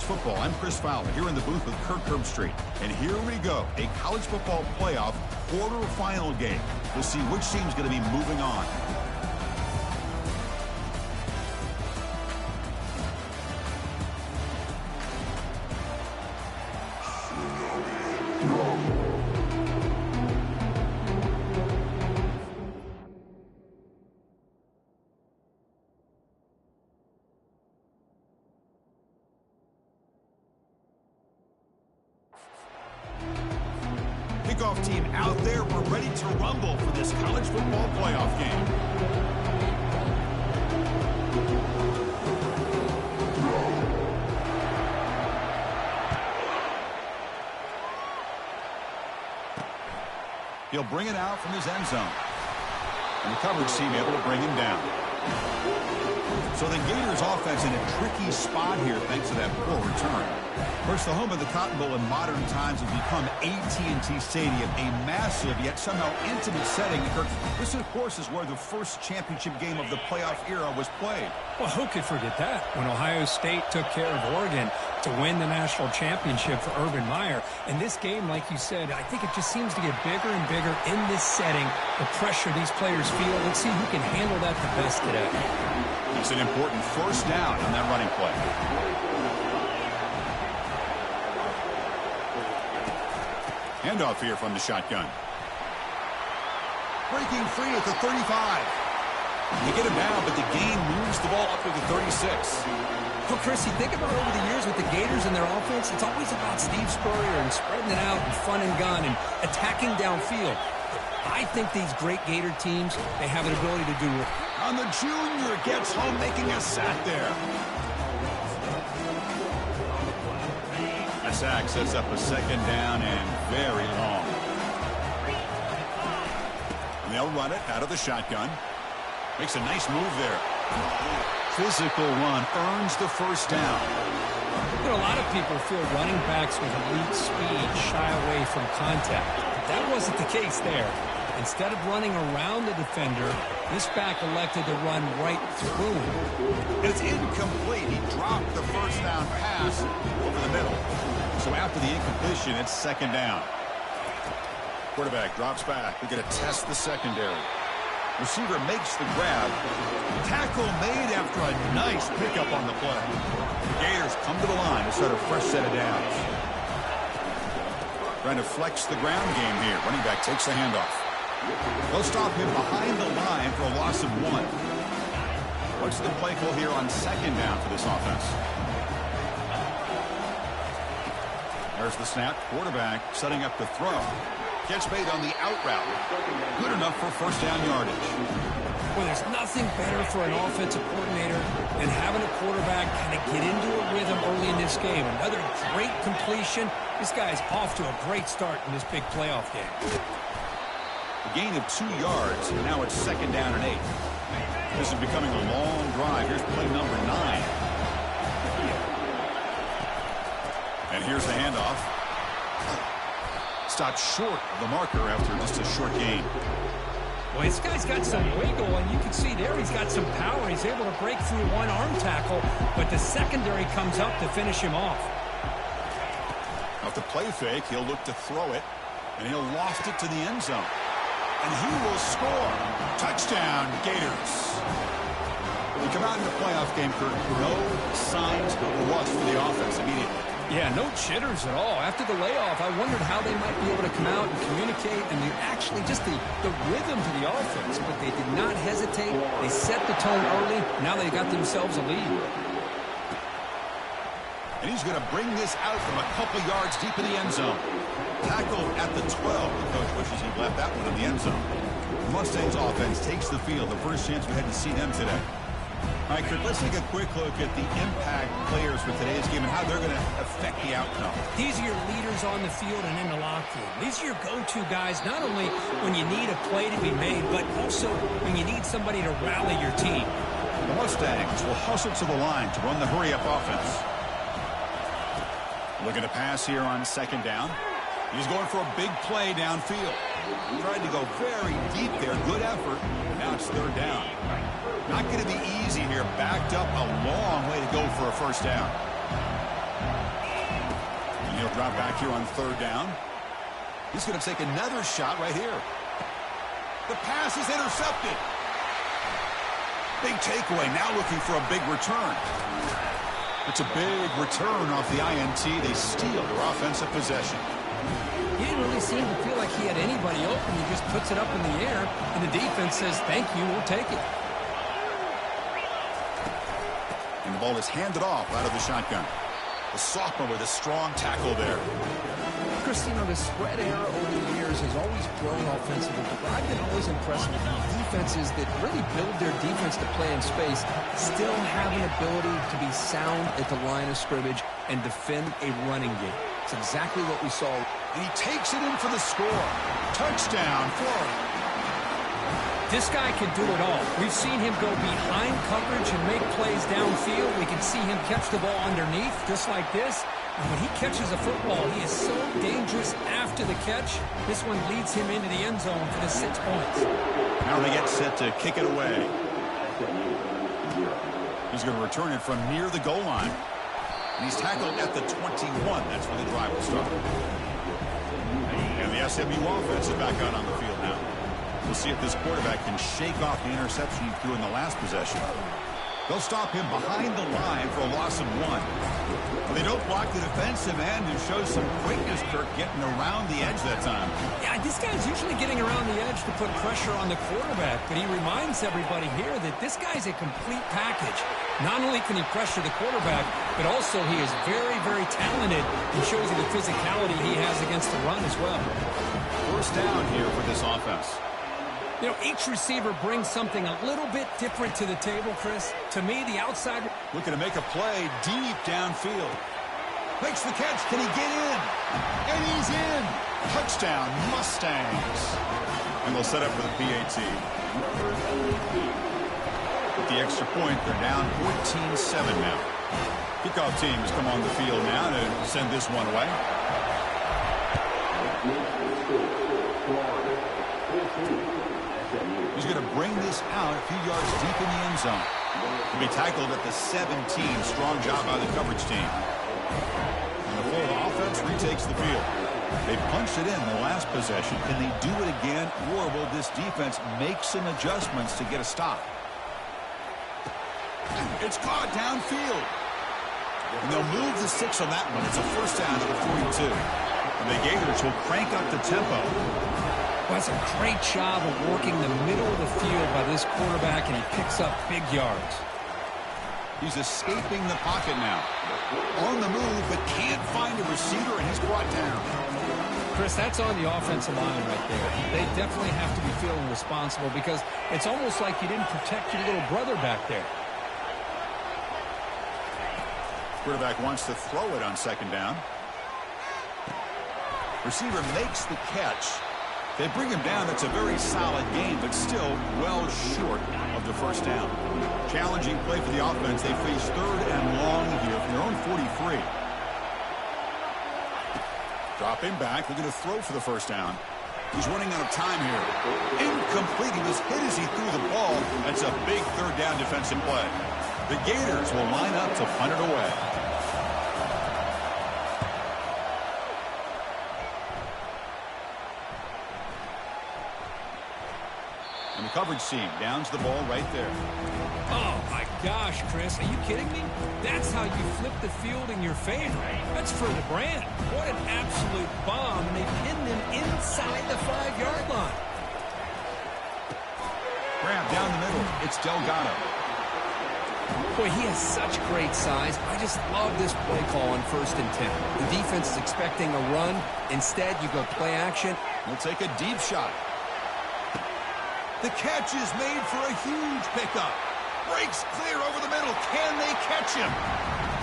Football. I'm Chris Fowler here in the booth with Kirk Herbstreit. And here we go, a college football playoff quarterfinal game. We'll see which team's going to be moving on. Kickoff team out there. We're ready to rumble for this college football playoff game. He'll bring it out from his end zone. And the coverage team able to bring him down. So the Gators offense in a tricky spot here thanks to that poor return. Of course, the home of the Cotton Bowl in modern times has become AT&T Stadium, a massive yet somehow intimate setting. This, of course, is where the first championship game of the playoff era was played. Well, who could forget that? When Ohio State took care of Oregon to win the national championship for Urban Meyer. And this game, like you said, I think it just seems to get bigger and bigger in this setting. The pressure these players feel. Let's see who can handle that the best today. It's an important first down on that running play. Handoff here from the shotgun. Breaking free at the 35. They get him down, but the gain moves the ball up to the 36. Well, Chris, you think about over the years with the Gators and their offense, it's always about Steve Spurrier and spreading it out and fun and gun and attacking downfield. I think these great Gator teams, they have an ability to do it. On the junior, gets home, making a sack there. A sack sets up a second down and very long. And they'll run it out of the shotgun. Makes a nice move there. Physical run earns the first down. You know, a lot of people feel running backs with elite speed shy away from contact. But that wasn't the case there. Instead of running around the defender, this back elected to run right through him. It's incomplete. He dropped the first down pass over the middle. So after the incompletion, it's second down. Quarterback drops back. We're going to test the secondary. Receiver makes the grab. Tackle made after a nice pickup on the play. The Gators come to the line to start a fresh set of downs. Trying to flex the ground game here. Running back takes the handoff. They'll stop him behind the line for a loss of 1. What's the play call here on second down for this offense? There's the snap. Quarterback setting up the throw. Catch made on the out route. Good enough for first down yardage. Well, there's nothing better for an offensive coordinator than having a quarterback kind of get into a rhythm early in this game. Another great completion. This guy's off to a great start in this big playoff game. A gain of 2 yards, and now it's second down and 8. This is becoming a long drive. Here's play number 9. And here's the handoff. Stopped short of the marker after just a short gain. Well, this guy's got some wiggle, and you can see there he's got some power. He's able to break through one arm tackle, but the secondary comes up to finish him off. Off the play fake, he'll look to throw it, and he'll loft it to the end zone. And he will score. Touchdown, Gators. We come out in the playoff game, Kirk. No signs of rust for the offense immediately. Yeah, no jitters at all. After the layoff, I wondered how they might be able to come out and communicate and actually just the rhythm to the offense. But they did not hesitate. They set the tone early. Now they got themselves a lead. And he's going to bring this out from a couple yards deep in the end zone. Tackled at the 12. The coach wishes he left that one in the end zone. The Mustangs offense takes the field. The first chance we had to see them today. All right, Kirk, let's take a quick look at the impact players for today's game and how they're going to affect the outcome. These are your leaders on the field and in the locker room. These are your go-to guys, not only when you need a play to be made, but also when you need somebody to rally your team. The Mustangs will hustle to the line to run the hurry-up offense. Looking to pass here on second down. He's going for a big play downfield. Tried to go very deep there. Good effort. Now it's third down. Not going to be easy here. Backed up a long way to go for a first down. drop back here on third down. He's going to take another shot right here. The pass is intercepted. Big takeaway, now looking for a big return. It's a big return off the INT. They steal their offensive possession. He didn't really seem to feel like he had anybody open. He just puts it up in the air, and the defense says, thank you, we'll take it. And the ball is handed off out of the shotgun. The sophomore with a strong tackle there. Chris, the spread era over the years has always grown offensively, but I've been always impressed with these defenses that really build their defense to play in space, still have an ability to be sound at the line of scrimmage and defend a running game. It's exactly what we saw. And he takes it in for the score. Touchdown, Florida. This guy can do it all. We've seen him go behind coverage and make plays downfield. We can see him catch the ball underneath, just like this. And when he catches a football, he is so dangerous after the catch. This one leads him into the end zone for the 6 points. Now they get set to kick it away. He's going to return it from near the goal line. And he's tackled at the 21. That's where the drive will start. And the SMU offense is back out on the field now. We'll see if this quarterback can shake off the interception he threw in the last possession. They'll stop him behind the line for a loss of 1. They don't block the defensive end and show some quickness, Kirk, getting around the edge that time. Yeah, this guy's usually getting around the edge to put pressure on the quarterback, but he reminds everybody here that this guy's a complete package. Not only can he pressure the quarterback, but also he is very, very talented and shows you the physicality he has against the run as well. First down here for this offense. Each receiver brings something a little bit different to the table, Chris. To me, the outside... Looking to make a play deep downfield. Makes the catch. Can he get in? And he's in. Touchdown, Mustangs. And they'll set up for the PAT. With the extra point, they're down 14-7 now. Kickoff team has come on the field now to send this one away. He's going to bring this out a few yards deep in the end zone. He'll be tackled at the 17. Strong job by the coverage team. And the Florida offense retakes the field. They punched it in the last possession. Can they do it again, or will this defense make some adjustments to get a stop? It's caught downfield. And they'll move the 6 on that one. It's a first down to the 42. And the Gators will crank up the tempo. Well, that's a great job of working the middle of the field by this quarterback, and he picks up big yards. He's escaping the pocket now. On the move, but can't find a receiver, and he's brought down. Chris, that's on the offensive line right there. They definitely have to be feeling responsible because it's almost like you didn't protect your little brother back there. Quarterback wants to throw it on second down. Receiver makes the catch. They bring him down. That's a very solid game, but still well short of the first down. Challenging play for the offense. They face third and long here from their own 43. Drop him back. They're going to throw for the first down. He's running out of time here. Incomplete. He was hit as he threw the ball. That's a big third down defensive play. The Gators will line up to punt it away. And the coverage team downs the ball right there. Oh, my gosh, Chris. Are you kidding me? That's how you flip the field in your favor. That's for the brand. What an absolute bomb. And they pin them inside the 5-yard line. Grab down the middle. It's Delgado. Boy, he has such great size. I just love this play call on 1st and 10. The defense is expecting a run. Instead, you go play action. He'll take a deep shot. The catch is made for a huge pickup. Breaks clear over the middle. Can they catch him?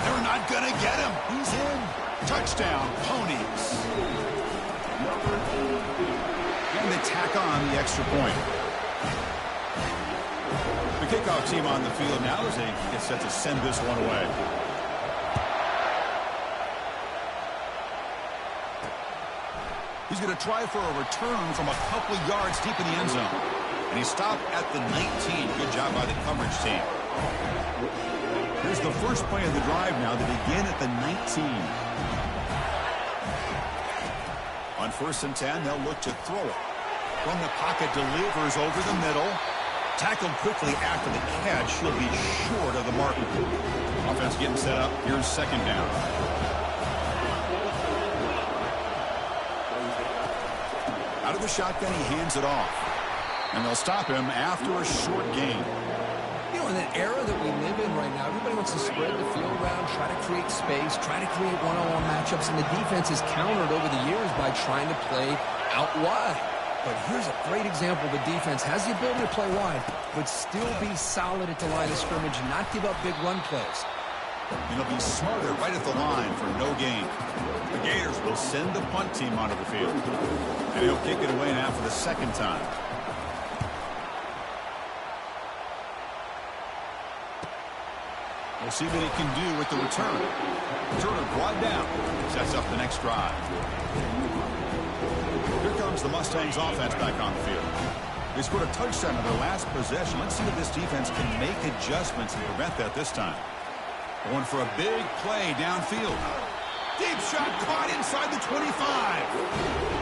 They're not going to get him. He's in. Touchdown, Ponies. And they tack on the extra point. The kickoff team on the field now as they get set to send this one away. He's going to try for a return from a couple yards deep in the end zone. And he stopped at the 19. Good job by the coverage team. Here's the first play of the drive now to begin at the 19. On 1st and 10, they'll look to throw it. From the pocket, delivers over the middle. Tackled quickly after the catch. He'll be short of the mark. Offense getting set up. Here's 2nd down. Out of the shotgun, he hands it off. And they'll stop him after a short gain. You know, in the era that we live in right now, everybody wants to spread the field around, try to create space, try to create one-on-one matchups, and the defense is countered over the years by trying to play out wide. But here's a great example. The defense has the ability to play wide, but still be solid at the line of scrimmage and not give up big run plays. And he'll be smarter right at the line for no gain. The Gators will send the punt team onto the field. And he'll kick it away now for the 2nd time. We'll see what he can do with the return. Returner brought down. Sets up the next drive. Here comes the Mustangs offense back on the field. They scored a touchdown in their last possession. Let's see if this defense can make adjustments and prevent that this time. Going for a big play downfield. Deep shot caught inside the 25.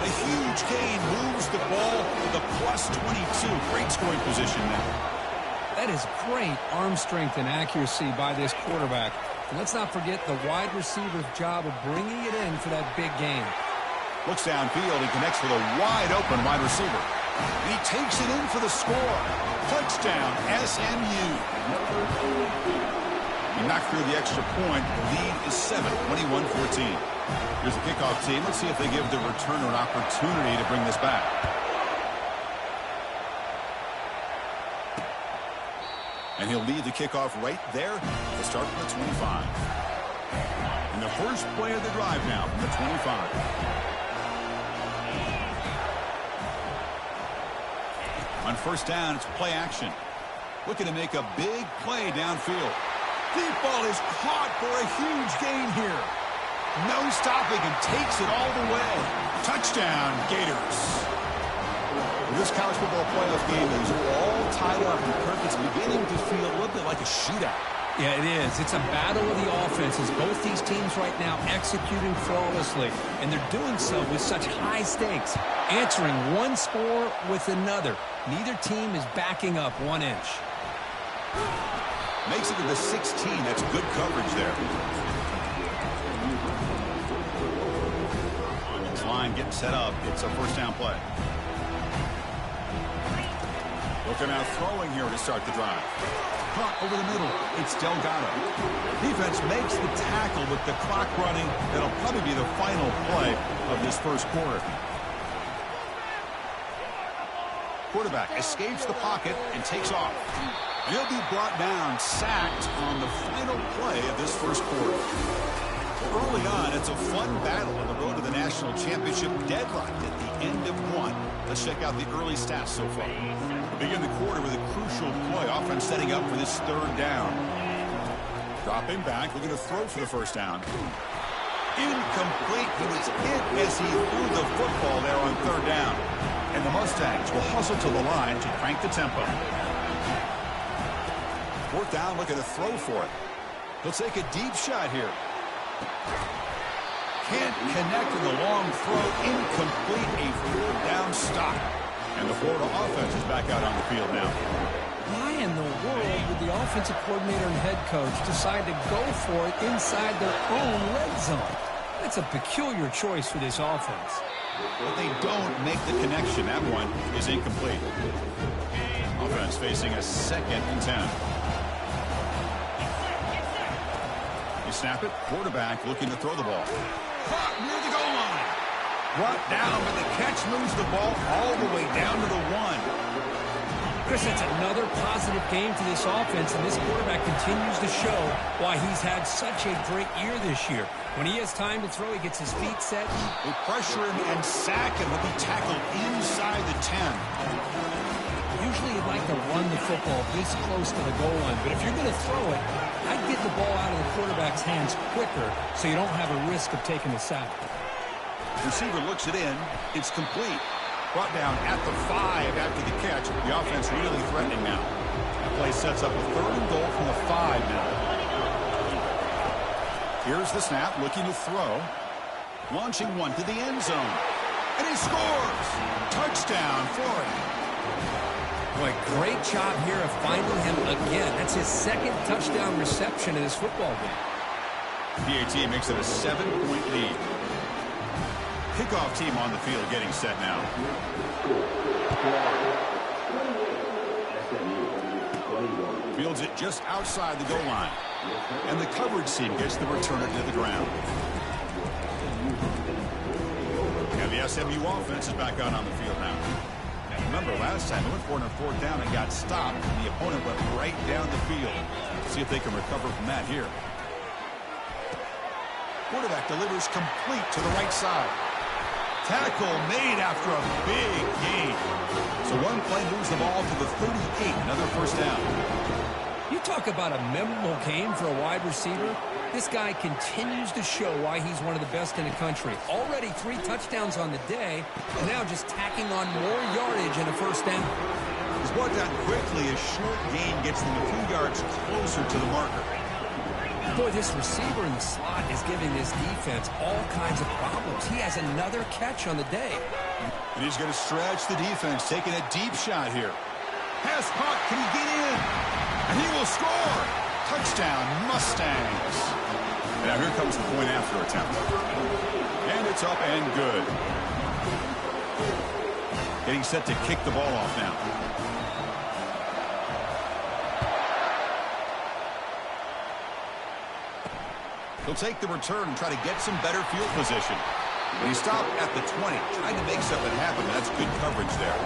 A huge gain moves the ball to the +22. Great scoring position now. That is great arm strength and accuracy by this quarterback. And let's not forget the wide receiver's job of bringing it in for that big gain. Looks downfield and connects with a wide-open wide receiver. And he takes it in for the score. Touchdown, SMU. He knocked through the extra point. Lead is 7, 21-14. Here's the kickoff team. Let's see if they give the returner an opportunity to bring this back. And he'll lead the kickoff right there to start from the 25. And the first play of the drive now from the 25. On 1st down, it's play action. Looking to make a big play downfield. Deep ball is caught for a huge gain here. No stopping and takes it all the way. Touchdown, Gators. This college football playoff game is all tied up, and Kirk, it's beginning to feel a little bit like a shootout. Yeah, it is. It's a battle of the offenses. Both these teams right now executing flawlessly, and they're doing so with such high stakes, answering one score with another. Neither team is backing up 1 inch. Makes it to the 16. That's good coverage there. This line getting set up. It's a 1st down play. Looking out throwing here to start the drive. Caught over the middle. It's Delgado. Defense makes the tackle with the clock running. That'll probably be the final play of this 1st quarter. Quarterback escapes the pocket and takes off. He'll be brought down, sacked on the final play of this 1st quarter. Early on, it's a fun battle on the road to the national championship, deadlocked at the end of 1. Let's check out the early stats so far. We begin the quarter with a crucial play. Offense setting up for this 3rd down. Dropping back, looking to throw for the 1st down. Incomplete. He was hit as he threw the football there on 3rd down. And the Mustangs will hustle to the line to crank the tempo. 4th down, looking to throw for it. He'll take a deep shot here. Can't connect in the long throw. Incomplete. A 4th down stop. And the Florida offense is back out on the field now. Why in the world would the offensive coordinator and head coach decide to go for it inside their own red zone? That's a peculiar choice for this offense. But they don't make the connection. That one is incomplete. Offense facing a 2nd and 10. You snap it. Quarterback looking to throw the ball. Caught near the goal line. Brought down, but the catch moves the ball all the way down to the 1. Chris, that's another positive game for this offense, and this quarterback continues to show why he's had such a great year this year. When he has time to throw, he gets his feet set. They pressure him and sack him. He'll be tackled inside the 10. Usually you'd like to run the football this close to the goal line, but if you're going to throw it, I'd get the ball out of the quarterback's hands quicker so you don't have a risk of taking a sack. Receiver looks it in. It's complete. Brought down at the 5 after the catch. The offense really threatening now. That play sets up a 3rd and goal from the 5 now. Here's the snap, looking to throw. Launching one to the end zone. And he scores! Touchdown, Florida. Boy, great job here of finding him again. That's his second touchdown reception in his football game. PAT makes it a 7-point lead. Kickoff team on the field getting set now. Fields it just outside the goal line. And the coverage team gets the returner to the ground. And the SMU offense is back out on the field now. And remember, last time they went for it on fourth down and got stopped, and the opponent went right down the field. See if they can recover from that here. Quarterback delivers complete to the right side. Tackle made after a big gain. So one play moves the ball to the 38, another first down. You talk about a memorable game for a wide receiver. This guy continues to show why he's one of the best in the country. Already 3 touchdowns on the day, and now just tacking on more yardage and a first down. He's brought down quickly. A short gain gets them a few yards closer to the marker. Boy, this receiver in the slot is giving this defense all kinds of problems. He has another catch on the day. And he's going to stretch the defense, taking a deep shot here. Pass caught. Can he get in? And he will score. Touchdown, Mustangs. Now here comes the point after attempt. And it's up and good. Getting set to kick the ball off now. He'll take the return and try to get some better field position. But he stopped at the 20, trying to make something happen. That's good coverage there.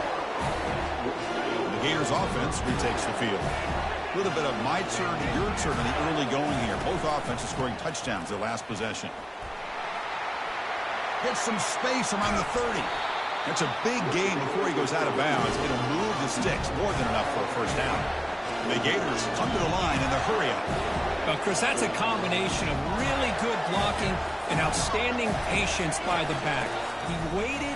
The Gators offense retakes the field. A little bit of my turn, your turn in the early going here. Both offenses scoring touchdowns their last possession. Gets some space around the 30. That's a big gain before he goes out of bounds. It'll move the sticks, more than enough for a first down. The Gators come to the line in the hurry-up. Well, Chris, that's a combination of really good blocking and outstanding patience by the back. He waited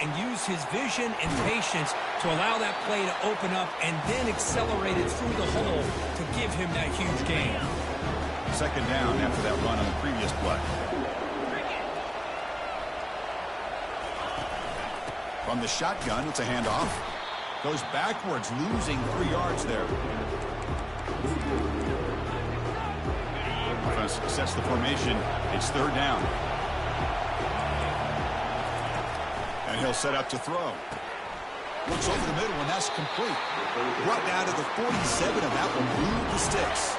and used his vision and patience to allow that play to open up and then accelerated through the hole to give him that huge gain. Second down after that run on the previous play. From the shotgun, it's a handoff. Goes backwards, losing 3 yards there. Offense sets the formation. It's third down. And he'll set up to throw. Looks over the middle, and that's complete. Brought down to the 47, and that will move the sticks.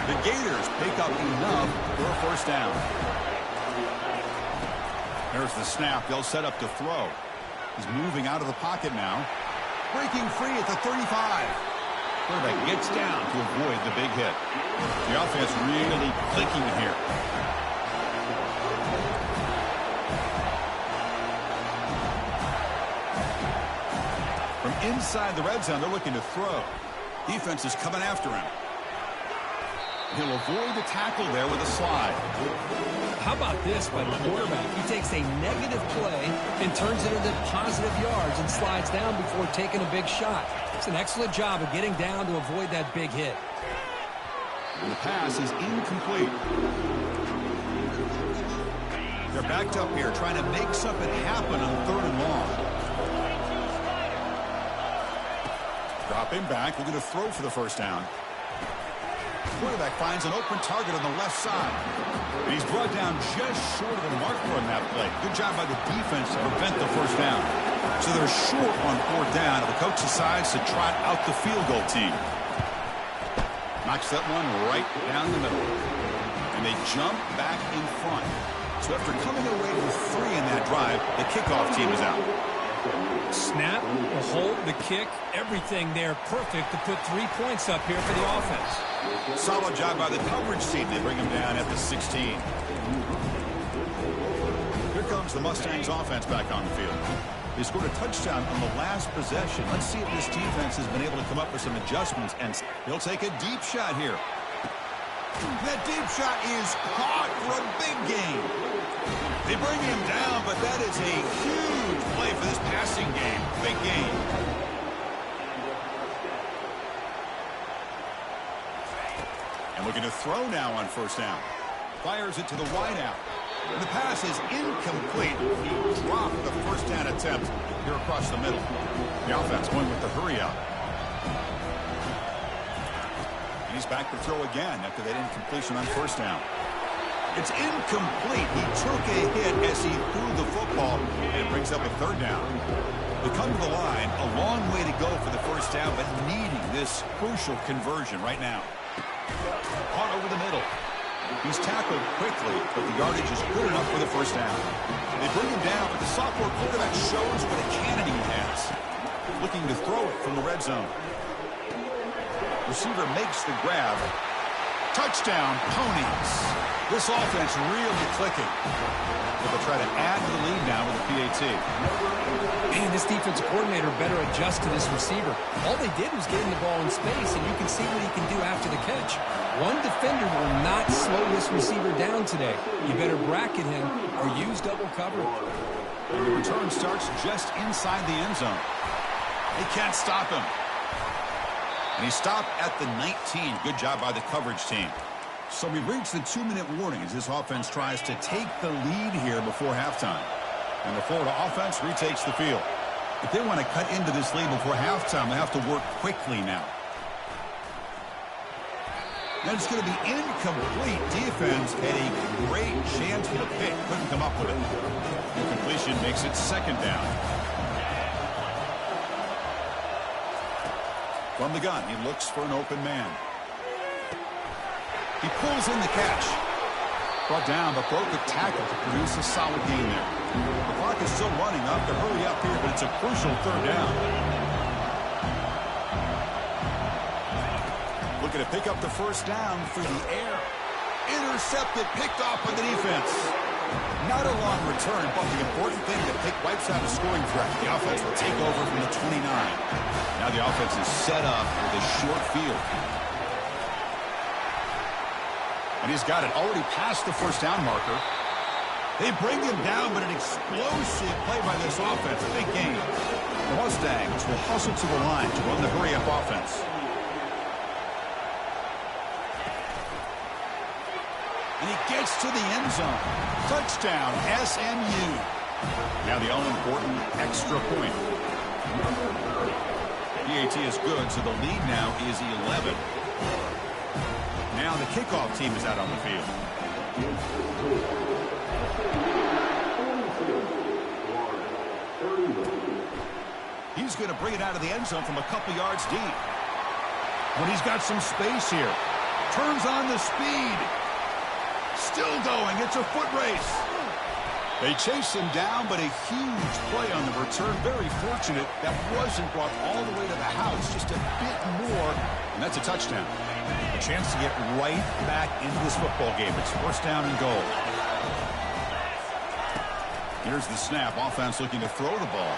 The Gators pick up enough for a first down. There's the snap. They'll set up to throw. He's moving out of the pocket now. Breaking free at the 35. Quarterback gets down to avoid the big hit. The offense really clicking here. From inside the red zone, they're looking to throw. Defense is coming after him. He'll avoid the tackle there with a slide. How about this by the quarterback? He takes a negative play and turns it into positive yards and slides down before taking a big shot. It's an excellent job of getting down to avoid that big hit. And the pass is incomplete. They're backed up here trying to make something happen on third and long. Dropping back, looking to throw for the first down. Quarterback finds an open target on the left side. And he's brought down just short of the marker on that play. Good job by the defense to prevent the first down. So they're short on fourth down, and the coach decides to trot out the field goal team. Knocks that one right down the middle. And they jump back in front. So after coming away with 3 in that drive, the kickoff team is out. Snap, the hold, the kick, everything there perfect to put 3 points up here for the offense. Solid job by the coverage team. They bring him down at the 16. Here comes the Mustangs offense back on the field. They scored a touchdown on the last possession. Let's see if this defense has been able to come up with some adjustments, and they'll take a deep shot here. That deep shot is caught for a big gain. They bring him down, but that is a huge play for this passing game. Big gain. And looking to throw now on first down. Fires it to the wide out. And the pass pass is incomplete. He dropped the first down attempt here across the middle. The offense going with the hurry up. And he's back to throw again after that incompletion on first down. It's incomplete. He took a hit as he threw the football, and it brings up a third down. They come to the line, a long way to go for the first down, but needing this crucial conversion right now. Caught over the middle. He's tackled quickly, but the yardage is good enough for the first down. They bring him down, but the sophomore quarterback shows what a cannon he has. Looking to throw it from the red zone. Receiver makes the grab. Touchdown, Ponies. This offense really clicking. They'll try to add to the lead now with the PAT. Man, this defensive coordinator better adjust to this receiver. All they did was get him the ball in space, and you can see what he can do after the catch. One defender will not slow this receiver down today. You better bracket him or use double cover. And the return starts just inside the end zone. They can't stop him. And he stopped at the 19. Good job by the coverage team. So we've reached the 2-minute warning as this offense tries to take the lead here before halftime. And the Florida offense retakes the field. If they want to cut into this lead before halftime, they have to work quickly now. And it's going to be incomplete. Defense had a great chance for the pick. Couldn't come up with it. Incompletion makes it second down. From the gun, he looks for an open man. He pulls in the catch. Brought down, but broke the tackle to produce a solid gain there. The clock is still running up to hurry up here, but it's a crucial third down. Looking to pick up the first down through the air. Intercepted, picked off by the defense. Not a long return, but the important thing, the pick wipes out a scoring threat. The offense will take over from the 29. Now the offense is set up with a short field. And he's got it already past the first down marker. They bring him down, but an explosive play by this offense. A big gain. The Mustangs will hustle to the line to run the hurry-up offense. And he gets to the end zone. Touchdown, SMU. Now the all-important extra point. PAT is good, so the lead now is 11. Now the kickoff team is out on the field. He's going to bring it out of the end zone from a couple yards deep. But he's got some space here. Turns on the speed. Still going. It's a foot race. They chase him down, but a huge play on the return. Very fortunate that wasn't brought all the way to the house. Just a bit more, and that's a touchdown. A chance to get right back into this football game. It's first down and goal. Here's the snap. Offense looking to throw the ball.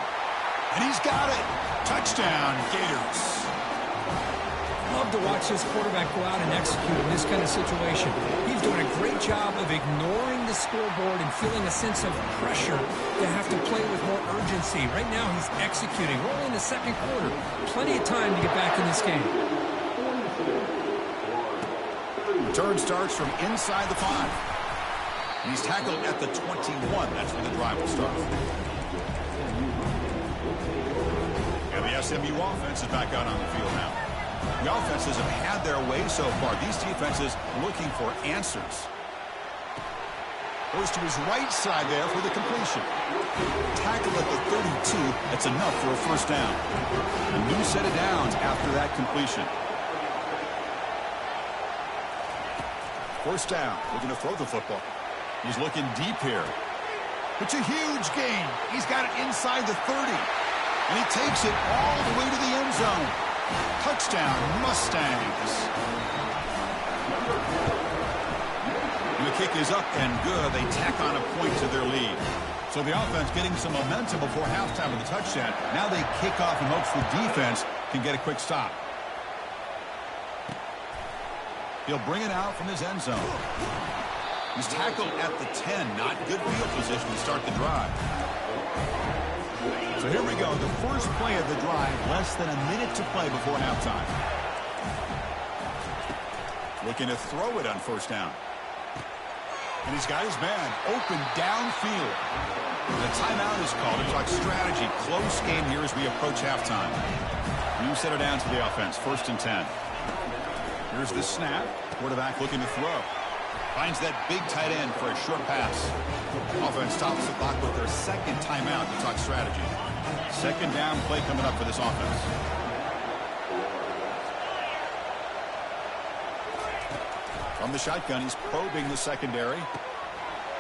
And he's got it. Touchdown, Gators. Love to watch this quarterback go out and execute in this kind of situation. He's doing a great job of ignoring the scoreboard and feeling a sense of pressure to have to play with more urgency. Right now he's executing. We're only in the second quarter. Plenty of time to get back in this game. Return starts from inside the 5. And he's tackled at the 21. That's where the drive will start. And the SMU offense is back out on the field now. The offenses have had their way so far. These defenses looking for answers. Goes to his right side there for the completion. Tackle at the 32. That's enough for a first down. A new set of downs after that completion. First down. Looking to throw the football. He's looking deep here. It's a huge gain. He's got it inside the 30. And he takes it all the way to the end zone. Touchdown, Mustangs. And the kick is up and good. They tack on a point to their lead. So the offense getting some momentum before halftime with a touchdown. Now they kick off in hopes the defense can get a quick stop. He'll bring it out from his end zone. He's tackled at the 10. Not good field position to start the drive. So here we go, the first play of the drive, less than a minute to play before halftime. Looking to throw it on first down. And he's got his man open downfield. The timeout is called to talk strategy. Close game here as we approach halftime. You set it down to the offense. 1st and 10. Here's the snap. Quarterback looking to throw. Finds that big tight end for a short pass. Offense stops the clock with their 2nd timeout to talk strategy. 2nd down play coming up for this offense. From the shotgun, he's probing the secondary.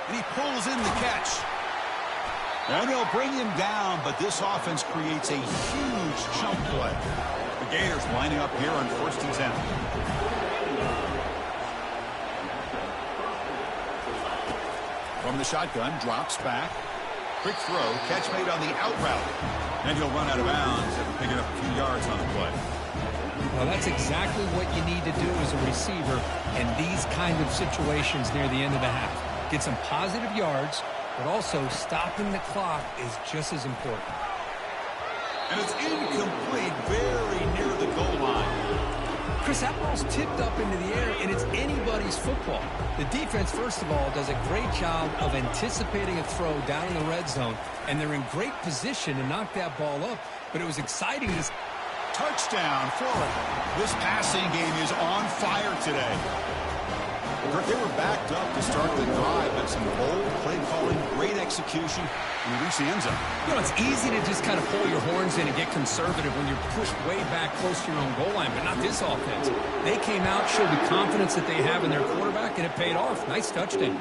And he pulls in the catch. And they'll bring him down, but this offense creates a huge chunk play. The Gators lining up here on 1st and 10. From the shotgun, drops back. Quick throw, catch made on the out route. And he'll run out of bounds after picking up a few yards on the play. Well, that's exactly what you need to do as a receiver in these kind of situations near the end of the half. Get some positive yards, but also stopping the clock is just as important. And it's incomplete, very near the goal line. Chris, that ball's tipped up into the air, and it's anybody's football. The defense, first of all, does a great job of anticipating a throw down in the red zone, and they're in great position to knock that ball up. But it was exciting to see. Touchdown, Florida. This passing game is on fire today. They were backed up to start the drive, but some bold play calling, great execution, and we reach the end zone. You know, it's easy to just kind of pull your horns in and get conservative when you're pushed way back close to your own goal line, but not this offense. They came out, showed the confidence that they have in their quarterback, and it paid off. Nice touchdown.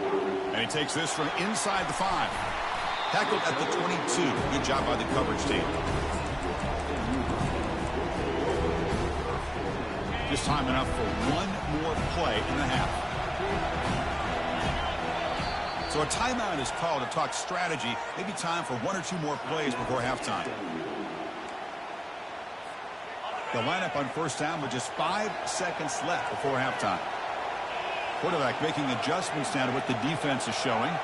And he takes this from inside the 5. Tackled at the 22. Good job by the coverage team. Just time enough for one more play in the half. So a timeout is called to talk strategy. Maybe time for 1 or 2 more plays before halftime. The lineup on 1st down with just 5 seconds left before halftime. Quarterback making adjustments now to what the defense is showing.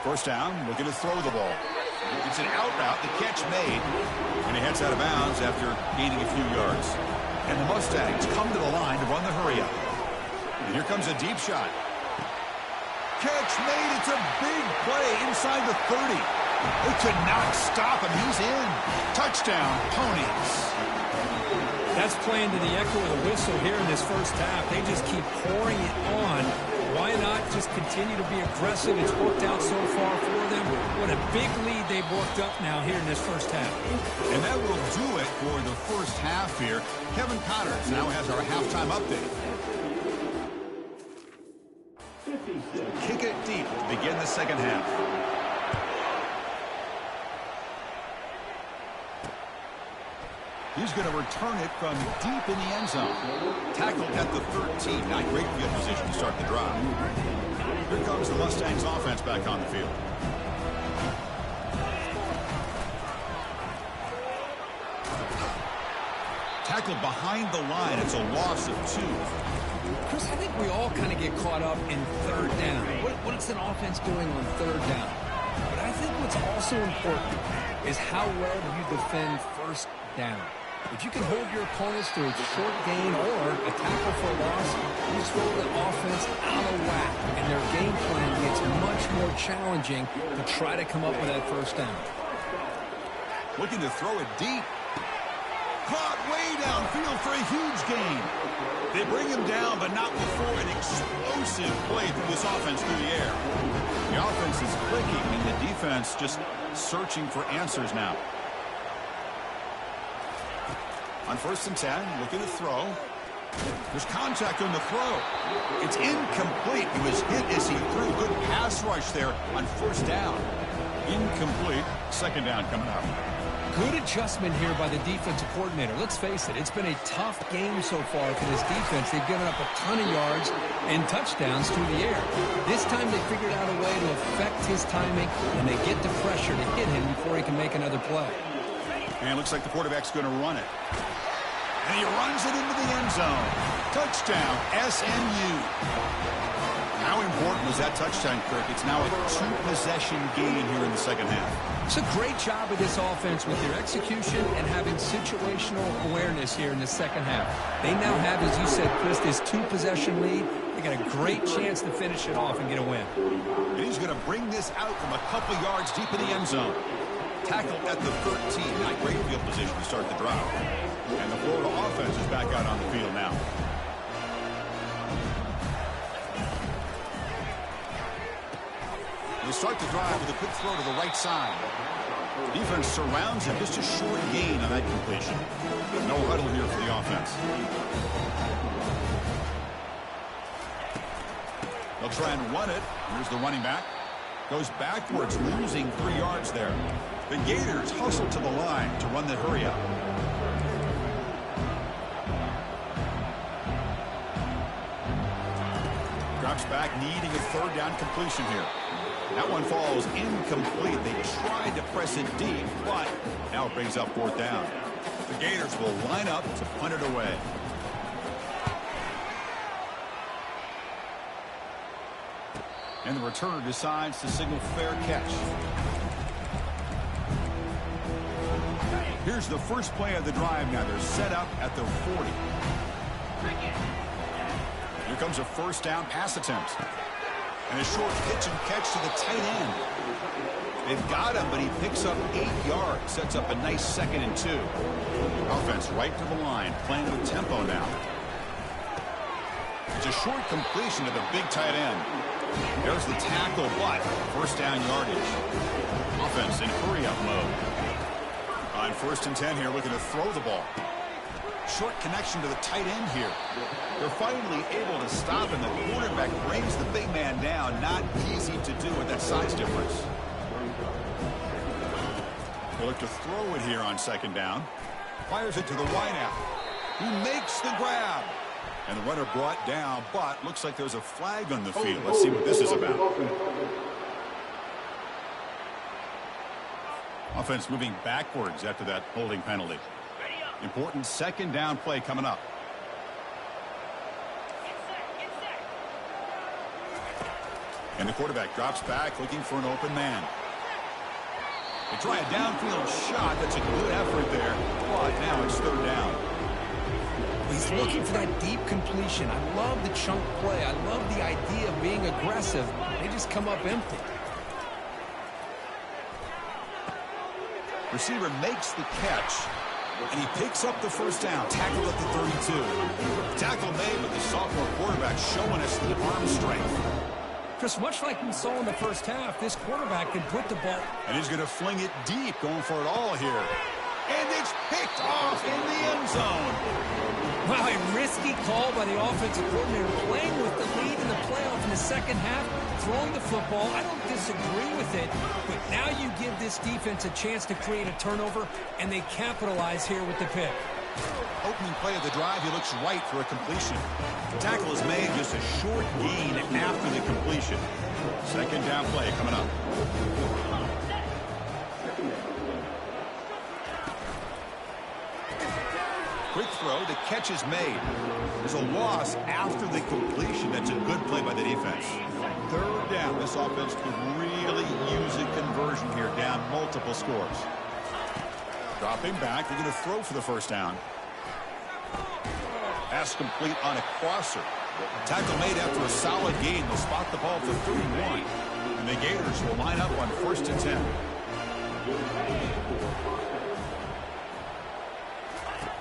1st down, looking to throw the ball. It's an out route, the catch made, and he heads out of bounds after gaining a few yards. And the Mustangs come to the line to run the hurry-up. And here comes a deep shot. Catch made. It's a big play inside the 30. They could not stop him. He's in. Touchdown, Ponies. That's playing to the echo of the whistle here in this 1st half. They just keep pouring it on. Why not just continue to be aggressive? It's worked out so far for them. What a big lead they've worked up now here in this 1st half. And that will do it for the 1st half here. Kevin Connors now has our halftime update. Kick it deep to begin the 2nd half. He's going to return it from deep in the end zone. Tackled at the 13. Not great field position to start the drive. Here comes the Mustangs offense back on the field. Tackled behind the line. It's a loss of 2. Chris, I think we all kind of get caught up in 3rd down. What's an offense doing on 3rd down? But I think what's also important is how well do you defend 1st down. If you can hold your opponents to a short gain or a tackle for a loss, you throw the offense out of whack, and their game plan gets much more challenging to try to come up with that 1st down. Looking to throw it deep. Caught way downfield for a huge gain. They bring him down, but not before an explosive play through this offense through the air. The offense is clicking, and the defense just searching for answers now. On 1st and 10, looking to throw. There's contact on the throw. It's incomplete. He was hit as he threw. Good pass rush there on 1st down. Incomplete. 2nd down coming up. Good adjustment here by the defensive coordinator. Let's face it, it's been a tough game so far for this defense. They've given up a ton of yards and touchdowns through the air. This time they figured out a way to affect his timing, and they get the pressure to hit him before he can make another play. And it looks like the quarterback's going to run it. And he runs it into the end zone. Touchdown, SMU. How important was that touchdown, Kirk? It's now a 2-possession game here in the 2nd half. It's a great job of this offense with their execution and having situational awareness here in the 2nd half. They now have, as you said, Chris, this 2-possession lead, they got a great chance to finish it off and get a win. And he's going to bring this out from a couple yards deep in the end zone. Tackle at the 13. Not great field position to start the drive. And the Florida offense is back out on the field now. They start the drive with a quick throw to the right side. Defense surrounds him. Just a short gain on that completion. No huddle here for the offense. They'll try and run it. Here's the running back. Goes backwards, losing 3 yards there. The Gators hustle to the line to run the hurry up. Drops back, needing a third down completion here. That one falls incomplete. They tried to press it deep, but now it brings up 4th down. The Gators will line up to punt it away. And the returner decides to signal fair catch. Here's the first play of the drive now. They're set up at their 40. Here comes a first down pass attempt. And a short pitch and catch to the tight end. They've got him, but he picks up 8 yards. Sets up a nice 2nd and 2. Offense right to the line, playing with tempo now. It's a short completion to the big tight end. There's the tackle, but first down yardage. Offense in hurry-up mode. On 1st and 10 here, looking to throw the ball. Short connection to the tight end here. They're finally able to stop him. The quarterback brings the big man down. Not easy to do with that size difference. They look to throw it here on 2nd down. Fires it to the wideout. He makes the grab. And the runner brought down, but looks like there's a flag on the field. Let's see what this is about. Offense moving backwards after that holding penalty. Important 2nd down play coming up. And the quarterback drops back looking for an open man. They try a downfield shot. That's a good effort there. But now it's 3rd down. He's looking for that deep completion. I love the chunk play. I love the idea of being aggressive. They just come up empty. Receiver makes the catch. And he picks up the first down. Tackle at the 32. Tackle made with the sophomore quarterback showing us the arm strength. Chris, much like we saw in the first half, this quarterback can put the ball. And he's going to fling it deep, going for it all here. And it's picked off in the end zone. Wow, a risky call by the offensive coordinator, playing with the lead in the playoff in the second half, throwing the football. I don't disagree with it, but now you give this defense a chance to create a turnover, and they capitalize here with the pick. Opening play of the drive, he looks right for a completion. The tackle is made, just a short gain after the completion. 2nd down play coming up. Quick throw, the catch is made. There's a loss after the completion. That's a good play by the defense. 3rd down. This offense could really use a conversion here, down multiple scores. Dropping back, they're going to throw for the first down. Pass complete on a crosser. Tackle made after a solid gain. They'll spot the ball at the 31. And the Gators will line up on 1st and 10.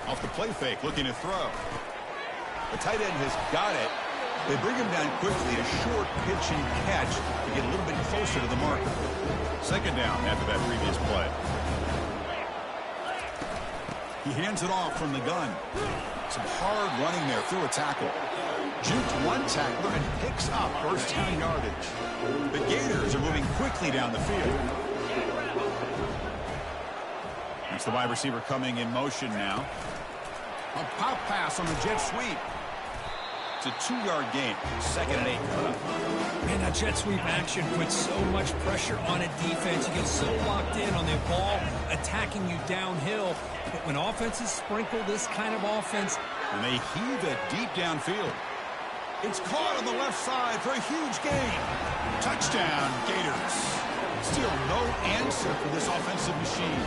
Off the play fake, looking to throw. The tight end has got it. They bring him down quickly, a short pitch and catch to get a little bit closer to the marker. 2nd down after that previous play. He hands it off from the gun. Some hard running there through a tackle. Juked one tackler and picks up first down yardage. The Gators are moving quickly down the field. That's the wide receiver coming in motion now. A pop pass on the jet sweep. It's a 2-yard gain. 2nd and 8 coming up. Man, that jet sweep action puts so much pressure on a defense. You get so locked in on the ball attacking you downhill. But when offenses sprinkle this kind of offense, and they heave it deep downfield. It's caught on the left side for a huge gain. Touchdown, Gators. Still no end answer for this offensive machine.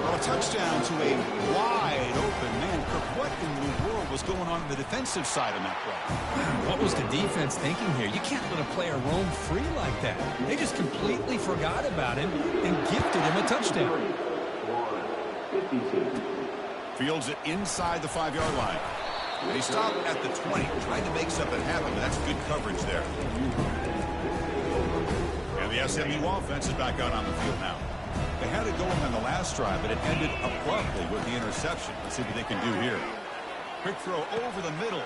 Well, a touchdown to a wide open man. Kirk, what in the world was going on the defensive side of that play? What was the defense thinking here? You can't let a player roam free like that. They just completely forgot about him and gifted him a touchdown. Fields it inside the 5-yard line. They stop at the 20, trying to make something happen, but that's good coverage there. And the SMU offense is back out on the field now. They had it going on the last drive, but it ended abruptly with the interception. Let's see what they can do here. Quick throw over the middle.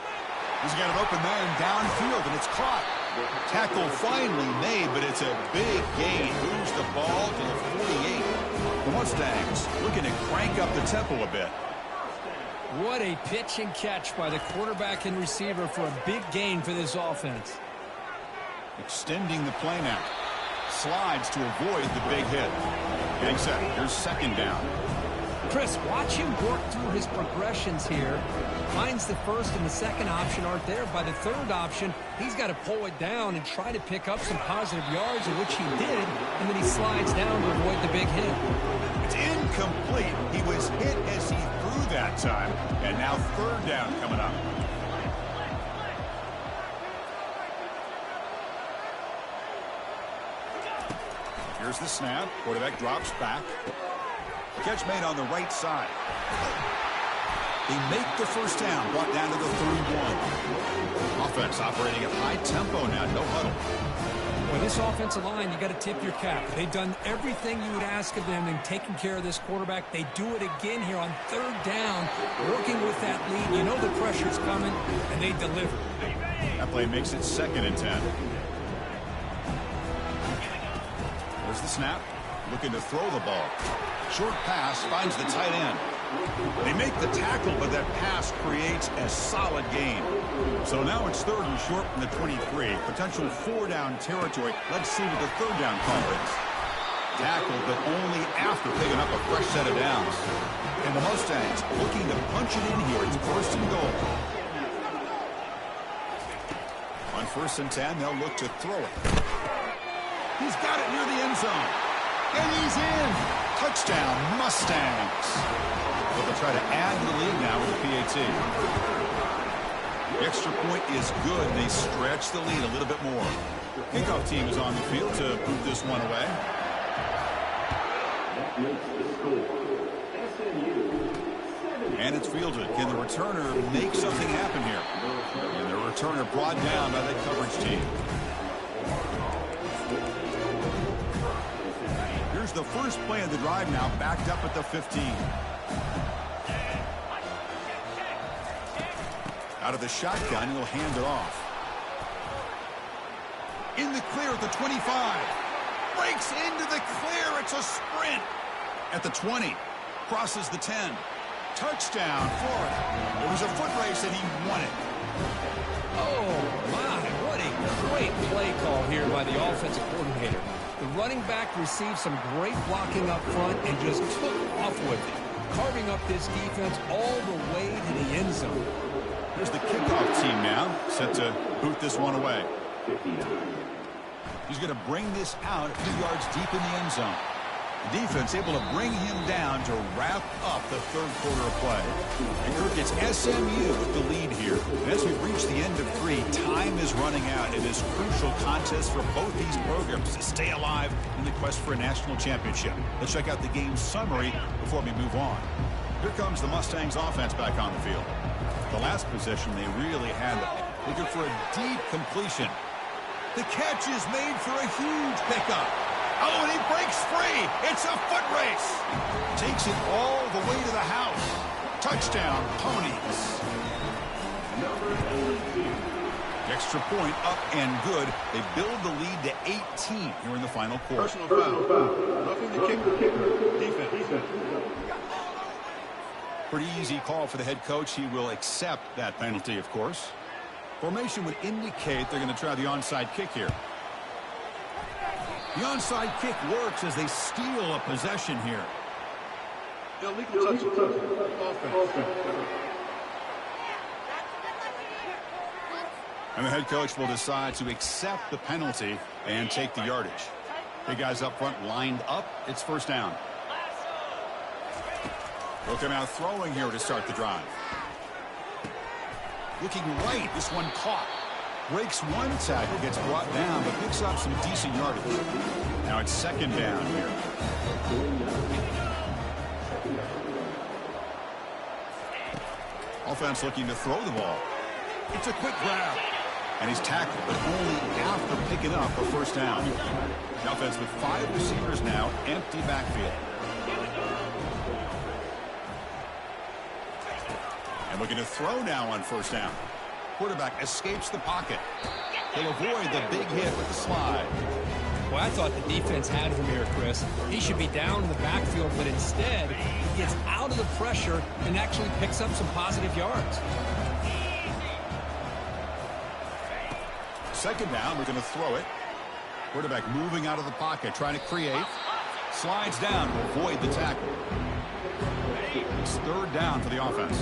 He's got an open man downfield, and it's caught. Tackle finally made, but it's a big gain. Moves the ball to the 48. The Mustangs looking to crank up the tempo a bit. What a pitch and catch by the quarterback and receiver for a big gain for this offense. Extending the play now. Slides to avoid the big hit. Getting set. Here's second down. Chris, watch him work through his progressions here. Finds the first and the second option aren't there. By the third option, he's got to pull it down and try to pick up some positive yards, in which he did, and then he slides down to avoid the big hit. It's incomplete. He was hit as he threw that time, and now third down coming up. Here's the snap. Quarterback drops back. Catch made on the right side. They make the first down, brought down to the 31. Offense operating at high tempo now, no huddle. Well, this offensive line, you got to tip your cap. They've done everything you would ask of them in taking care of this quarterback. They do it again here on third down, working with that lead. You know the pressure's coming, and they deliver. That play makes it 2nd and 10. There's the snap. Looking to throw the ball. Short pass finds the tight end. They make the tackle, but that pass creates a solid gain. So now it's 3rd and short from the 23. Potential 4-down territory. Let's see what the 3rd down call is. Tackled, but only after picking up a fresh set of downs. And the Mustangs looking to punch it in here. It's 1st and goal. On 1st and 10, they'll look to throw it. He's got it near the end zone. And he's in. Touchdown, Mustangs. But they'll try to add to the lead now with the PAT. The extra point is good. They stretch the lead a little bit more. Kickoff team is on the field to move this one away. And it's fielded. Can the returner make something happen here? And the returner brought down by the coverage team. Here's the first play of the drive now, backed up at the 15. Out of the shotgun, he'll hand it off. In the clear at the 25. Breaks into the clear. It's a sprint. At the 20. Crosses the 10. Touchdown, Florida. It was a foot race and he won it. Oh, my. What a great play call here by the offensive coordinator. The running back received some great blocking up front and just took off with it, carving up this defense all the way to the end zone. Here's the kickoff team now, set to boot this one away. He's going to bring this out a few yards deep in the end zone. The defense able to bring him down to wrap up the 3rd quarter of play. And Kirk, it's SMU with the lead here. And as we reach the end of 3, time is running out in this crucial contest for both these programs to stay alive in the quest for a national championship. Let's check out the game summary before we move on. Here comes the Mustangs offense back on the field. The last possession they really had it. Looking for a deep completion. The catch is made for a huge pickup. Oh, and he breaks free. It's a foot race. Takes it all the way to the house. Touchdown, Ponies. Extra point up and good. They build the lead to 18 here in the final quarter. Personal foul. Roughing the kicker. Defense. Pretty easy call for the head coach. He will accept that penalty, of course. Formation would indicate they're going to try the onside kick here. The onside kick works as they steal a possession here. Illegal touch. Offense. And the head coach will decide to accept the penalty and take the yardage. Big guys up front lined up. It's first down. Look him out throwing here to start the drive. Looking right. This one caught. Breaks one tackle, gets brought down, but picks up some decent yardage. Now it's second down here. Offense looking to throw the ball. It's a quick grab. And he's tackled, but only after picking up a first down. The offense with 5 receivers now, empty backfield. And looking to throw now on first down. Quarterback escapes the pocket. He'll avoid the big hit with the slide. Well, I thought the defense had him here, Chris. He should be down in the backfield, but instead, he gets out of the pressure and actually picks up some positive yards. Second down, we're going to throw it. Quarterback moving out of the pocket, trying to create. Slides down to avoid the tackle. It's third down for the offense.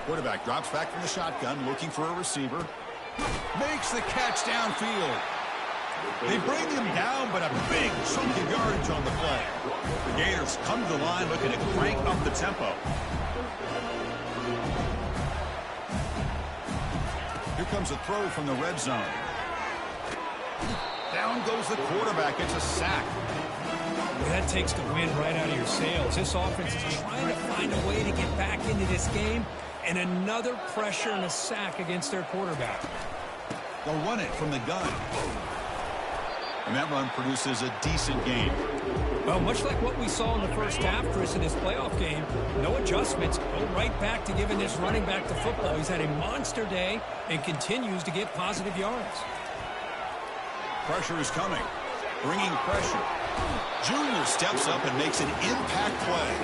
Quarterback drops back from the shotgun, looking for a receiver. Makes the catch downfield. They bring him down, but a big chunk of yardage on the play. The Gators come to the line looking to crank up the tempo. Here comes a throw from the red zone. Down goes the quarterback. It's a sack. That takes the wind right out of your sails. This offense is trying to find a way to get back into this game, and another pressure and a sack against their quarterback. They'll run it from the gun. And that run produces a decent gain. Well, much like what we saw in the first half, Chris, in this playoff game, no adjustments. Go right back to giving this running back the football. He's had a monster day and continues to get positive yards. Pressure is coming. Bringing pressure. Junior steps up and makes an impact play.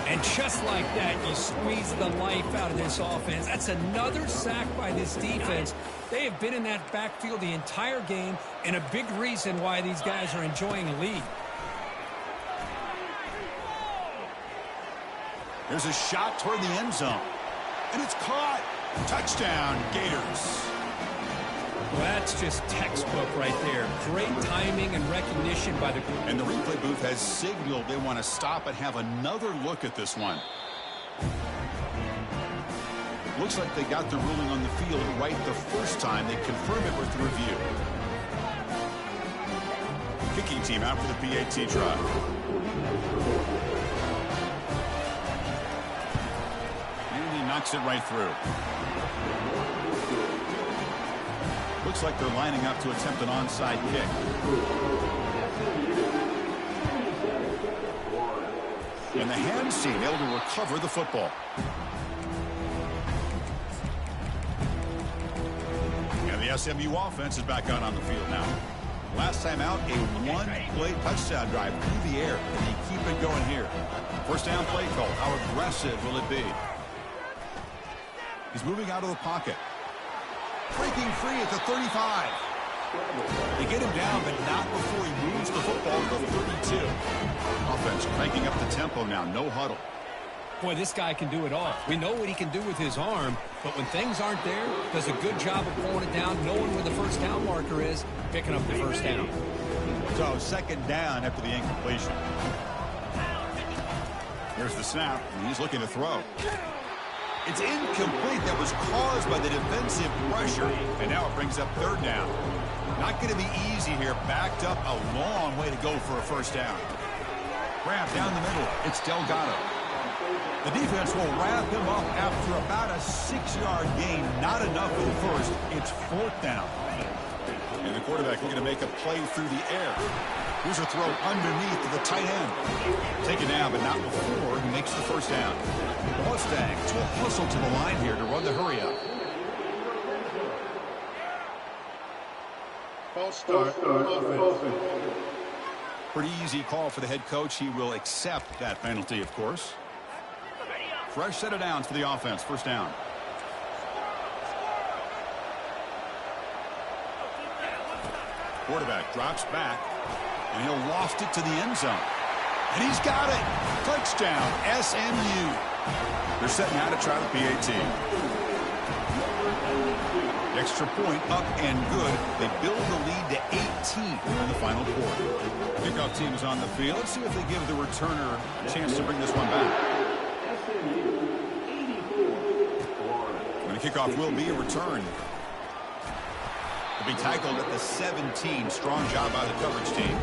And just like that, you squeeze the life out of this offense. That's another sack by this defense. They have been in that backfield the entire game, and a big reason why these guys are enjoying a lead. There's a shot toward the end zone. And it's caught. Touchdown, Gators. Well, that's just textbook right there. Great timing and recognition by the... And the replay booth has signaled they want to stop and have another look at this one. Looks like they got the ruling on the field right the first time. They confirm it with the review. Kicking team out for the PAT try. And he knocks it right through. Looks like they're lining up to attempt an onside kick. And the hands team able to recover the football. And the SMU offense is back out on the field now. Last time out, a one-play touchdown drive through the air. And they keep it going here. First down play call. How aggressive will it be? He's moving out of the pocket. Breaking free at the 35. They get him down, but not before he moves the football to the 32. Offense cranking up the tempo now. No huddle. Boy, this guy can do it all. We know what he can do with his arm, but when things aren't there, does a good job of pulling it down, knowing where the first down marker is, picking up the first down. So second down after the incompletion. Here's the snap, and he's looking to throw. It's incomplete. That was caused by the defensive pressure. And now it brings up third down. Not going to be easy here. Backed up a long way to go for a first down. Grab down the middle. It's Delgado. The defense will wrap him up after about a 6-yard gain. Not enough for the first. It's fourth down. And the quarterback looking to make a play through the air. Here's a throw underneath to the tight end. Taken down, but not before he makes the first down. The Mustangs will hustle to the line here to run the hurry up. False start. Offense. Pretty easy call for the head coach. He will accept that penalty, of course. Fresh set of downs for the offense. First down. Quarterback drops back, and he'll loft it to the end zone. And he's got it. Touchdown, SMU. They're setting out to try the PAT. Extra point up and good. They build the lead to 18 in the final quarter. Kickoff team is on the field. Let's see if they give the returner a chance to bring this one back. And the kickoff will be a return. They'll be tackled at the 17. Strong job by the coverage team.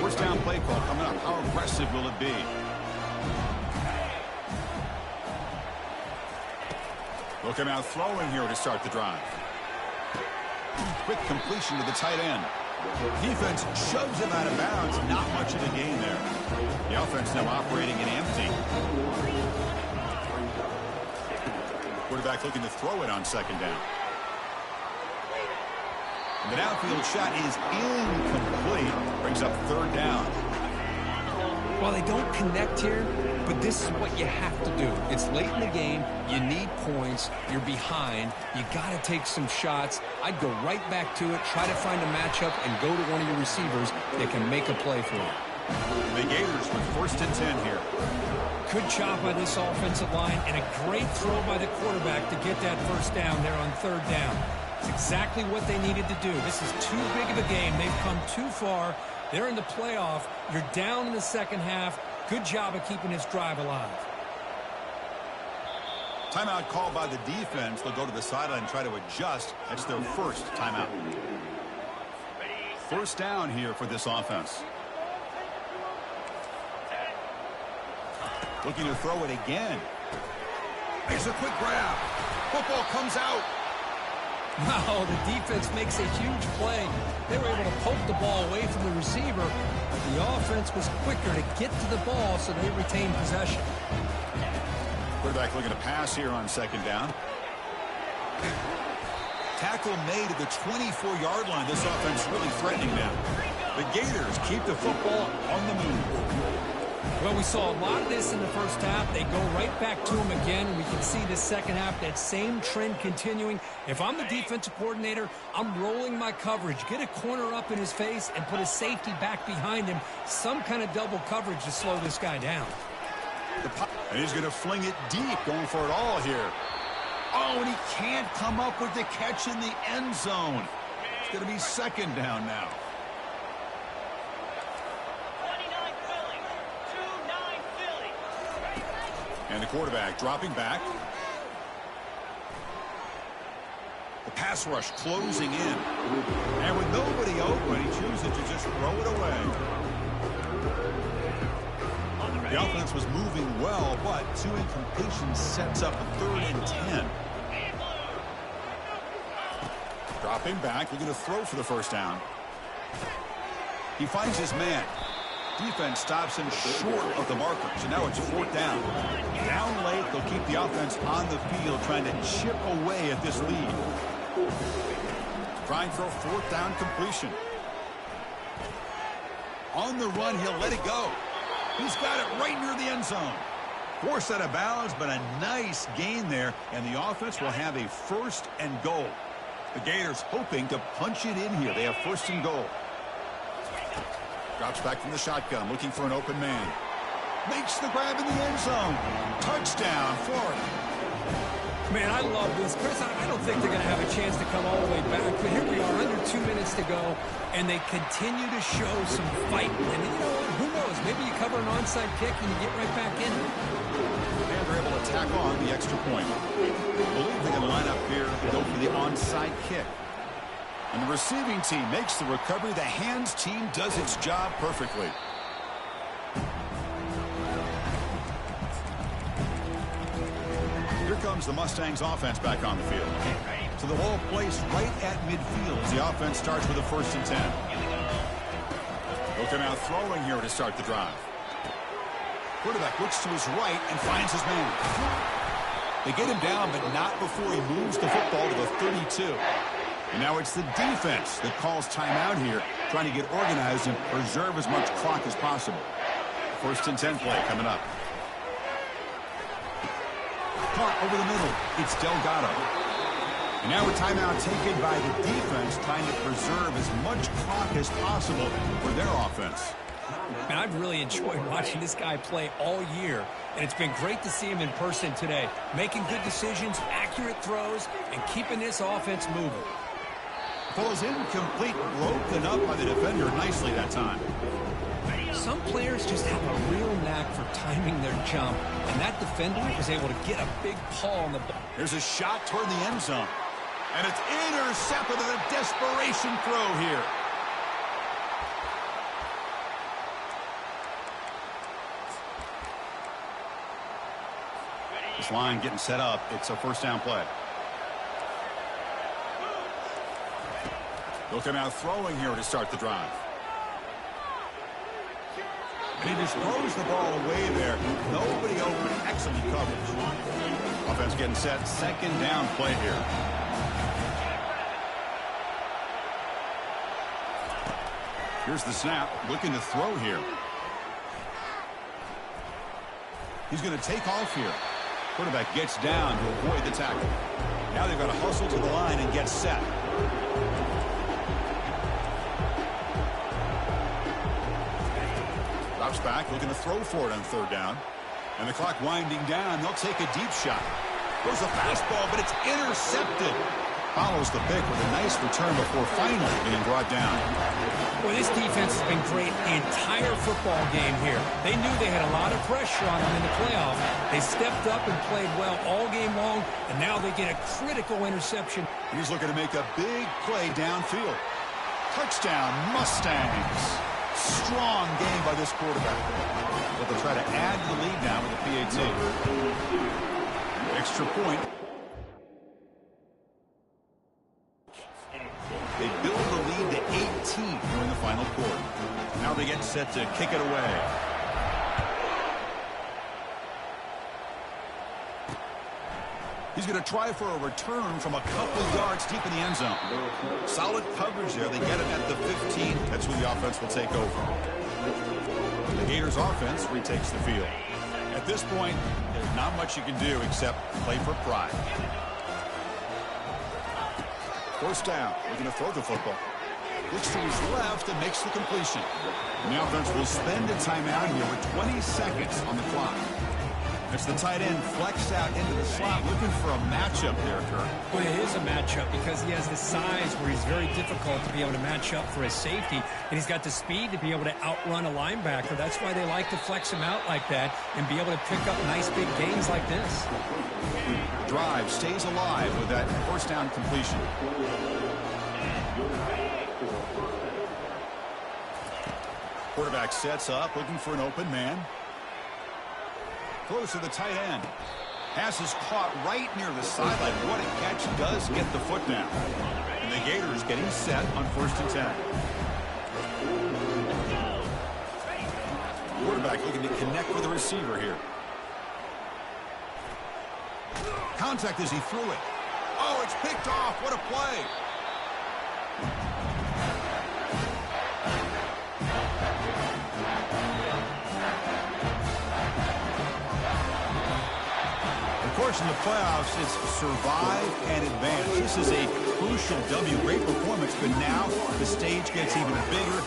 First down play call coming up. How aggressive will it be? Look him out throwing here to start the drive. Quick completion to the tight end. Defense shoves him out of bounds. Not much of a gain there. The offense now operating in empty. Quarterback looking to throw it on second down. And the downfield shot is incomplete. Brings up third down. Well, they don't connect here, but this is what you have to do. It's late in the game. You need points. You're behind. You got to take some shots. I'd go right back to it, try to find a matchup, and go to one of your receivers that can make a play for you. The Gators with first and 10 here. Good job by this offensive line, and a great throw by the quarterback to get that first down there on third down. It's exactly what they needed to do. This is too big of a game. They've come too far. They're in the playoff. You're down in the second half. Good job of keeping this drive alive. Timeout called by the defense. They'll go to the sideline and try to adjust. That's their first timeout. First down here for this offense. Looking to throw it again. Makes a quick grab. Football comes out. Wow, the defense makes a huge play. They were able to poke the ball away from the receiver, but the offense was quicker to get to the ball, so they retained possession. Quarterback looking to pass here on second down. Tackle made at the 24-yard line. This offense really threatening them. The Gators keep the football on the move. Well, we saw a lot of this in the first half. They go right back to him again, and we can see the second half, that same trend continuing. If I'm the defensive coordinator, I'm rolling my coverage. Get a corner up in his face and put a safety back behind him. Some kind of double coverage to slow this guy down. And he's going to fling it deep, going for it all here. Oh, and he can't come up with the catch in the end zone. It's going to be second down now. And the quarterback dropping back. The pass rush closing in. And with nobody open, he chooses to just throw it away. The offense was moving well, but two incompletions sets up a 3rd and 10. Dropping back, looking to throw for the first down. He finds his man. Defense stops him short of the markers, and now it's 4th down. Down late, they'll keep the offense on the field, trying to chip away at this lead. Trying for a 4th down completion. On the run, he'll let it go. He's got it right near the end zone. Forced out of bounds, but a nice gain there, and the offense will have a 1st and goal. The Gators hoping to punch it in here. They have 1st and goal. Drops back from the shotgun, looking for an open man. Makes the grab in the end zone. Touchdown, Florida. Man, I love this. Chris, I don't think they're going to have a chance to come all the way back, but here we are, under 2 minutes to go, and they continue to show some fight. And, you know, who knows? Maybe you cover an onside kick and you get right back in it. And they're able to tack on the extra point. I believe they can line up here and go for the onside kick. And the receiving team makes the recovery. The hands team does its job perfectly. Here comes the Mustangs offense back on the field. So the ball placed right at midfield as the offense starts with a 1st and 10. They'll come out throwing here to start the drive. Quarterback looks to his right and finds his man. They get him down, but not before he moves the football to the 32. And now it's the defense that calls timeout here, trying to get organized and preserve as much clock as possible. 1st and 10 play coming up. Caught over the middle. It's Delgado. And now a timeout taken by the defense, trying to preserve as much clock as possible for their offense. And I've really enjoyed watching this guy play all year, and it's been great to see him in person today, making good decisions, accurate throws, and keeping this offense moving. Falls incomplete, broken up by the defender nicely that time. Some players just have a real knack for timing their jump, and that defender was able to get a big paw on the ball. Here's a shot toward the end zone. And it's intercepted with a desperation throw here. This line getting set up. It's a first down play. They'll come out throwing here to start the drive. And he just throws the ball away there. Nobody open. Excellent coverage. Offense getting set. Second down play here. Here's the snap. Looking to throw here. He's going to take off here. Quarterback gets down to avoid the tackle. Now they've got to hustle to the line and get set. Drops back, looking to throw for it on third down. And the clock winding down. They'll take a deep shot. Goes a fastball, but it's intercepted. Follows the pick with a nice return before finally being brought down. Well, this defense has been great the entire football game here. They knew they had a lot of pressure on them in the playoff. They stepped up and played well all game long, and now they get a critical interception. He's looking to make a big play downfield. Touchdown, Mustangs. Strong game by this quarterback. But they'll try to add to the lead now with a PAT. Extra point. They build the lead to 18 during the final quarter. Now they get set to kick it away. He's going to try for a return from a couple yards deep in the end zone. Solid coverage there. They get it at the 15. That's where the offense will take over. The Gators offense retakes the field. At this point, there's not much you can do except play for pride. First down. We're going to throw the football. Looks to his left and makes the completion. And the offense will spend a timeout here with 20 seconds on the clock. It's the tight end flexed out into the slot, looking for a matchup there, Kirk. Well, it is a matchup because he has the size where he's very difficult to be able to match up for his safety, and he's got the speed to be able to outrun a linebacker. That's why they like to flex him out like that and be able to pick up nice big gains like this. Drive stays alive with that first down completion. Quarterback sets up, looking for an open man. Close to the tight end. Pass is caught right near the sideline. What a catch. Does get the foot down. And the Gators getting set on 1st and 10. Quarterback looking to connect with the receiver here. Contact as he threw it. Oh, it's picked off. What a play. Of course, in the playoffs, it's survive and advance. This is a crucial W. Great performance, but now the stage gets even bigger.